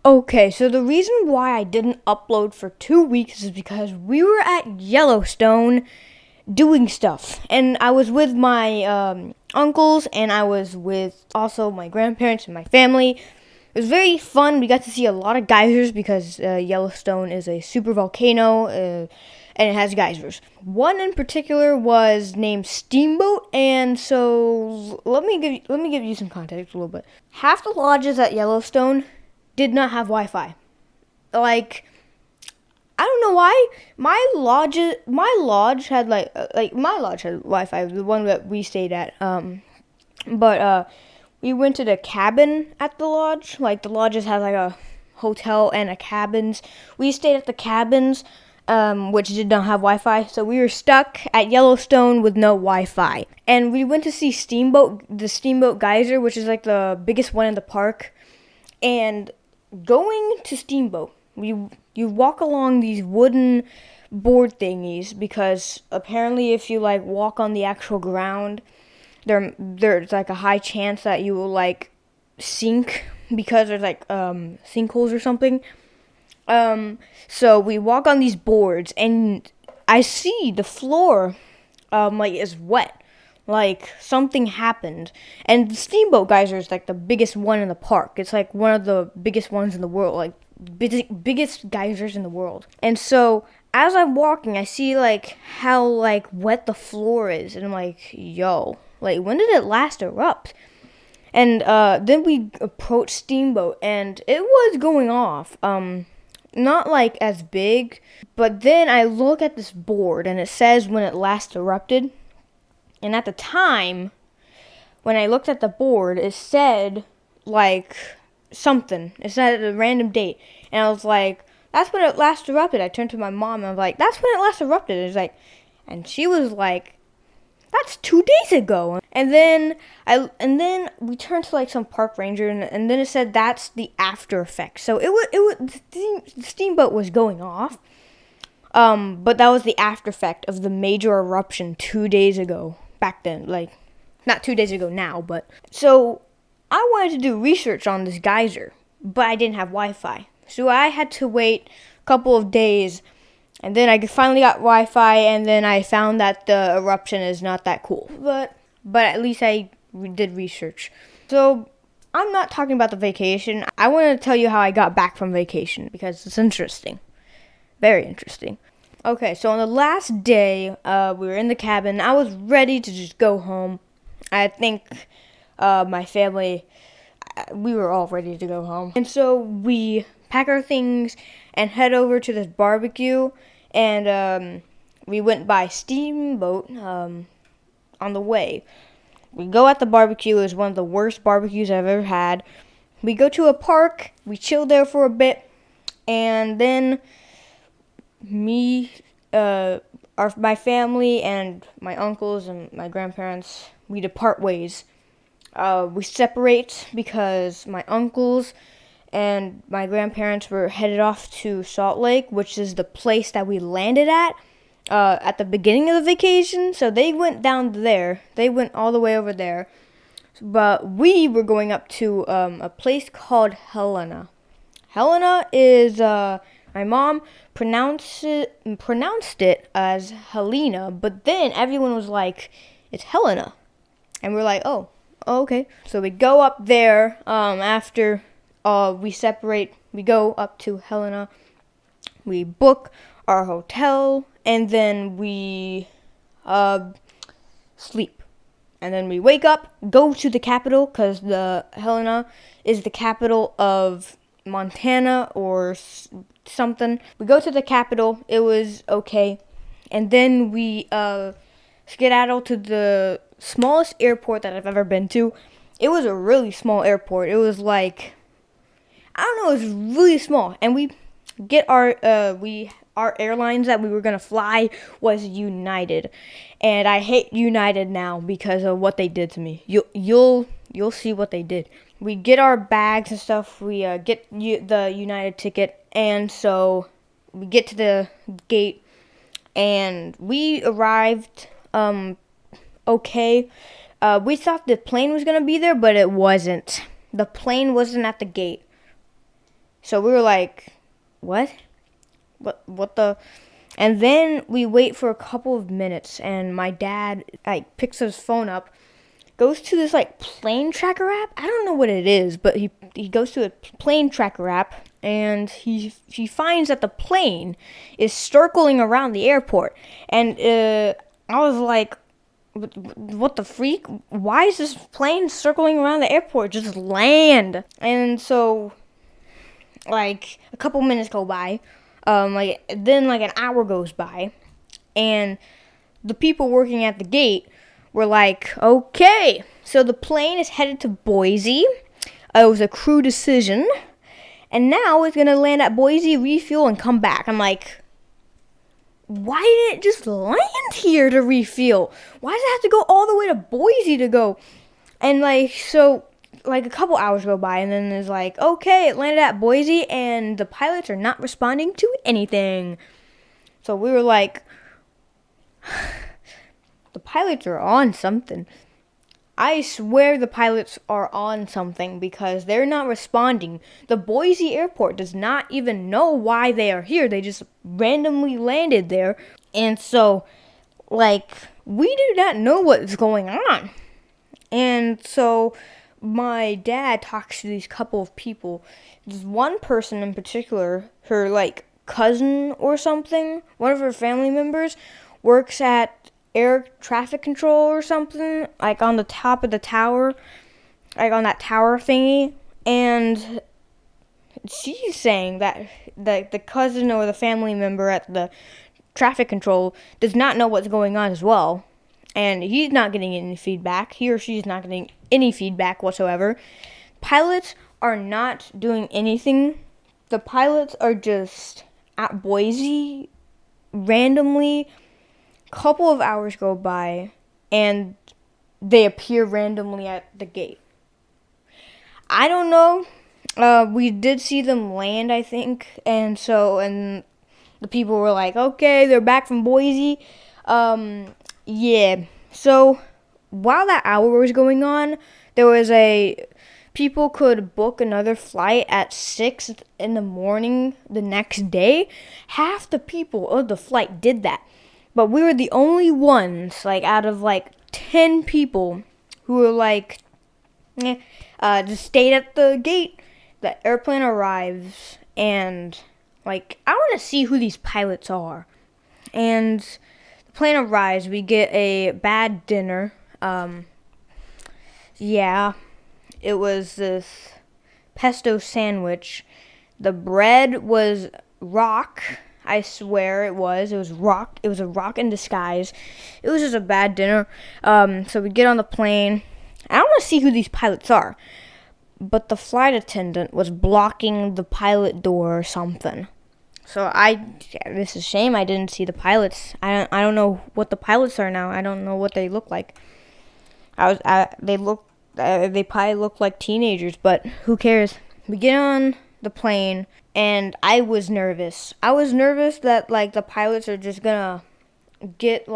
Okay, so the reason why I didn't upload for 2 weeks is because we were at Yellowstone doing stuff. And I was with my uncles, and I was with also my grandparents and my family. It was very fun. We got to see a lot of geysers because Yellowstone is a super volcano, and it has geysers. One in particular was named Steamboat, and so let me give you some context a little bit. Half the lodges at Yellowstone did not have Wi-Fi. Like, I don't know why. My lodge had my lodge had Wi-Fi, the one that we stayed at. But we rented a cabin at the lodge. Like, the lodges had like a hotel and a cabins. We stayed at the cabins, which did not have Wi-Fi. So we were stuck at Yellowstone with no Wi-Fi. And we went to see the Steamboat Geyser, which is like the biggest one in the park. And going to Steamboat, you walk along these wooden board thingies because apparently if you like walk on the actual ground, there's like a high chance that you will like sink because there's like sinkholes or something. So we walk on these boards and I see the floor like is wet. Like, something happened. And the Steamboat Geyser is, like, the biggest one in the park. It's, like, one of the biggest ones in the world. Like, biggest geysers in the world. And so, as I'm walking, I see, like, how, like, wet the floor is. And I'm like, yo, like, when did it last erupt? And then we approached Steamboat, and it was going off. Not, like, as big. But then I look at this board, and it says when it last erupted. And at the time, when I looked at the board, it said, like, something. It said a random date. And I was like, that's when it last erupted. I turned to my mom, and I was like, that's when it last erupted. It's like, and she was like, that's 2 days ago. And then we turned to, like, some park ranger, and then it said that's the after effect. So the steamboat was going off. But that was the after effect of the major eruption 2 days ago. Back then, like, not 2 days ago now, but. So, I wanted to do research on this geyser, but I didn't have Wi-Fi. So, I had to wait a couple of days, and then I finally got Wi-Fi, and then I found that the eruption is not that cool. But at least I did research. So, I'm not talking about the vacation. I want to tell you how I got back from vacation, because it's interesting. Very interesting. Okay, so on the last day, we were in the cabin. I was ready to just go home. I think my family, we were all ready to go home. And so we pack our things and head over to this barbecue. And we went by Steamboat on the way. We go at the barbecue. It was one of the worst barbecues I've ever had. We go to a park. We chill there for a bit. And then my family and my uncles and my grandparents, we depart ways. We separate because my uncles and my grandparents were headed off to Salt Lake, which is the place that we landed at the beginning of the vacation. So they went down there. They went all the way over there. But we were going up to a place called Helena. Helena is my mom pronounced it as Helena, but then everyone was like, it's Helena. And we're like, oh, okay. So we go up there after we separate. We go up to Helena. We book our hotel, and then we sleep. And then we wake up, go to the capital, because the Helena is the capital of Montana or something. We go to the capital. It was okay. And then we skedaddle to the smallest airport that I've ever been to. It was a really small airport. It was like, I don't know, it was really small. And we get our airlines that we were gonna fly was United. And I hate United now because of what they did to me. You'll see what they did. We get our bags and stuff. We get the United ticket, and so we get to the gate, and we arrived okay. We thought the plane was gonna be there, but it wasn't. The plane wasn't at the gate. So we were like, what? What the? And then we wait for a couple of minutes, and my dad like picks his phone up, goes to this like plane tracker app. I don't know what it is, but he goes to a plane tracker app, and he finds that the plane is circling around the airport. And I was like, what the freak? Why is this plane circling around the airport? Just land. And so, like, a couple minutes go by. Then an hour goes by, and the people working at the gate were like, okay, so the plane is headed to Boise. It was a crew decision, and now it's gonna land at Boise, refuel, and come back. I'm like, why didn't it just land here to refuel? Why does it have to go all the way to Boise to go? And a couple hours go by, and then it's like, okay, it landed at Boise, and the pilots are not responding to anything. So we were like, the pilots are on something. I swear the pilots are on something because they're not responding. The Boise airport does not even know why they are here. They just randomly landed there. And so, we do not know what's going on. And so my dad talks to these couple of people. There's one person in particular, her cousin or something, one of her family members, works at air traffic control or something, on the top of the tower, on that tower thingy. And she's saying that the cousin or the family member at the traffic control does not know what's going on as well. And he's not getting any feedback. He or she is not getting any feedback whatsoever. Pilots are not doing anything. The pilots are just at Boise randomly. Couple of hours go by, and they appear randomly at the gate. I don't know. We did see them land, I think. And the people were like, okay, they're back from Boise. Yeah. So while that hour was going on, people could book another flight at 6 in the morning the next day. Half the people of the flight did that. But we were the only ones, out of 10 people who were just stayed at the gate. The airplane arrives, and I want to see who these pilots are. And plane arrives, we get a bad dinner. It was this pesto sandwich. The bread was rock. I swear it was. It was rock. It was a rock in disguise. It was just a bad dinner. So we get on the plane. I want to see who these pilots are. But the flight attendant was blocking the pilot door or something. So this is a shame I didn't see the pilots. I don't know what the pilots are now. I don't know what they look like. They probably look like teenagers, but who cares? We get on the plane, and I was nervous. I was nervous that the pilots are just gonna get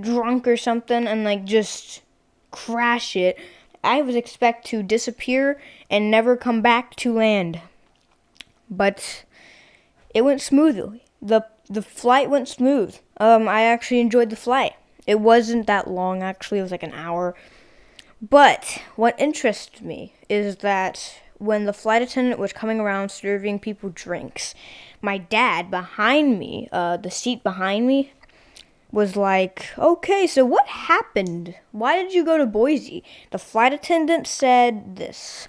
drunk or something and just crash it. I was expect to disappear and never come back to land. But it went smoothly. The flight went smooth. I actually enjoyed the flight. It wasn't that long, actually. It was an hour. But what interests me is that when the flight attendant was coming around serving people drinks, my dad behind me, the seat behind me, was like, okay, so what happened? Why did you go to Boise? The flight attendant said this.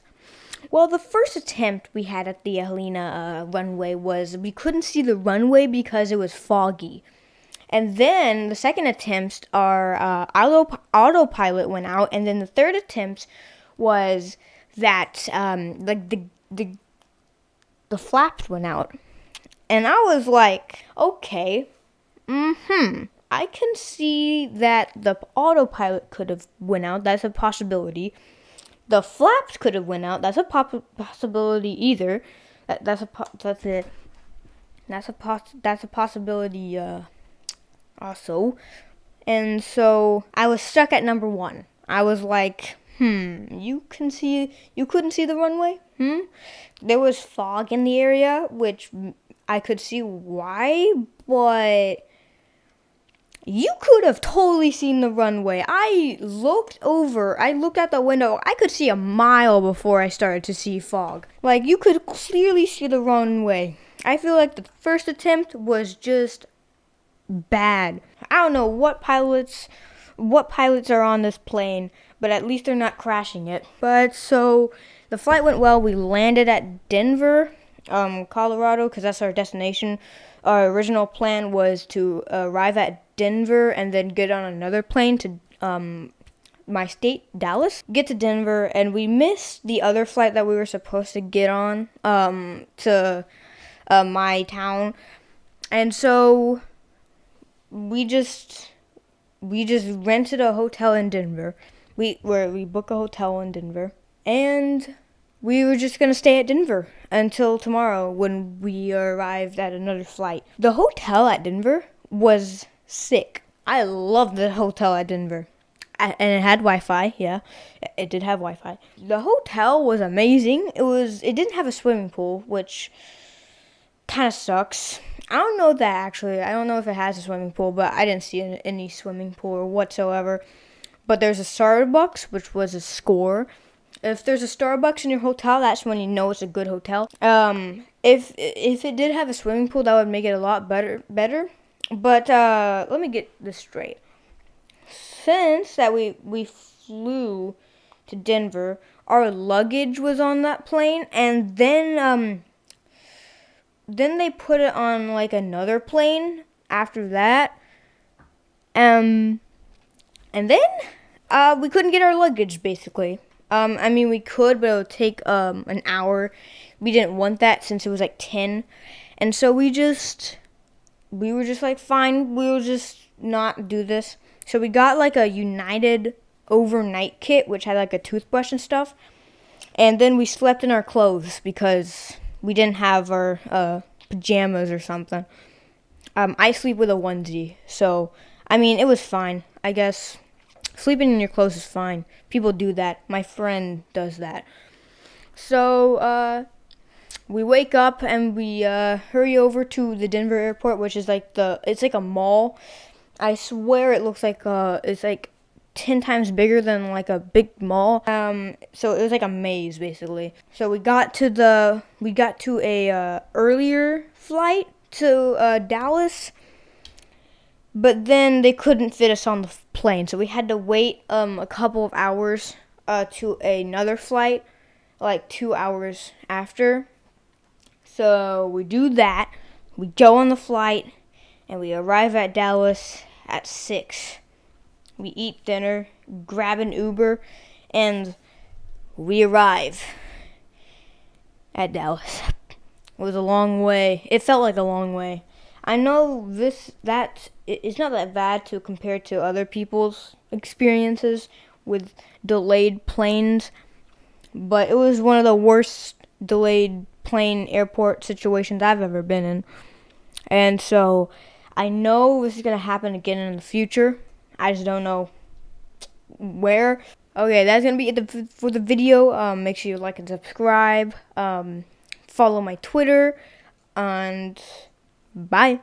Well, the first attempt we had at the Helena runway was we couldn't see the runway because it was foggy. And then the second attempt, our autopilot went out. And then the third attempt was that the flaps went out. And I was like, okay, I can see that the autopilot could have went out. That's a possibility. The flaps could have went out. That's a possibility either. That's a possibility also. And so I was stuck at number one. I was like, You couldn't see the runway? There was fog in the area, which I could see why, but you could have totally seen the runway. I looked out the window. I could see a mile before I started to see fog. Like, you could clearly see the runway. I feel like the first attempt was just bad. I don't know what pilots are on this plane, but at least they're not crashing it. But so the flight went well. We landed at Denver, Colorado, because that's our destination. Our original plan was to arrive at Denver and then get on another plane to my state, Dallas. Get to Denver, and we missed the other flight that we were supposed to get on to my town, and so we just rented a hotel in Denver. We booked a hotel in Denver, and we were just gonna stay at Denver until tomorrow when we arrived at another flight. The hotel at Denver was sick. I loved the hotel at Denver. And it had Wi-Fi, yeah. It did have Wi-Fi. The hotel was amazing. It didn't have a swimming pool, which kind of sucks. I don't know that actually. I don't know if it has a swimming pool, but I didn't see any swimming pool whatsoever. But there's a Starbucks, which was a score. If there's a Starbucks in your hotel, that's when you know it's a good hotel. If it did have a swimming pool, that would make it a lot better. But let me get this straight. Since that we flew to Denver, our luggage was on that plane, and then they put it on like another plane after that. And then we couldn't get our luggage basically. I mean, we could, but it would take an hour. We didn't want that since it was like 10. And so we were just like, fine, we'll just not do this. So we got like a United overnight kit, which had like a toothbrush and stuff. And then we slept in our clothes because we didn't have our pajamas or something. I sleep with a onesie. So, I mean, it was fine, I guess. Sleeping in your clothes is fine. People do that. My friend does that. So, we wake up and we hurry over to the Denver airport, which is like it's like a mall. I swear it looks like it's like 10 times bigger than like a big mall. So it was like a maze basically. So we got to a earlier flight to Dallas, but then they couldn't fit us on the plane, so we had to wait a couple of hours to another flight, like 2 hours after. So we do that. We go on the flight, and we arrive at Dallas at 6. We eat dinner, grab an Uber, and we arrive at Dallas. It was a long way. It felt like a long way. I know it's not that bad to compare to other people's experiences with delayed planes, but it was one of the worst delayed plane airport situations I've ever been in. And so I know this is going to happen again in the future. I just don't know where. Okay, that's going to be it for the video. Make sure you like and subscribe. Follow my Twitter. And bye.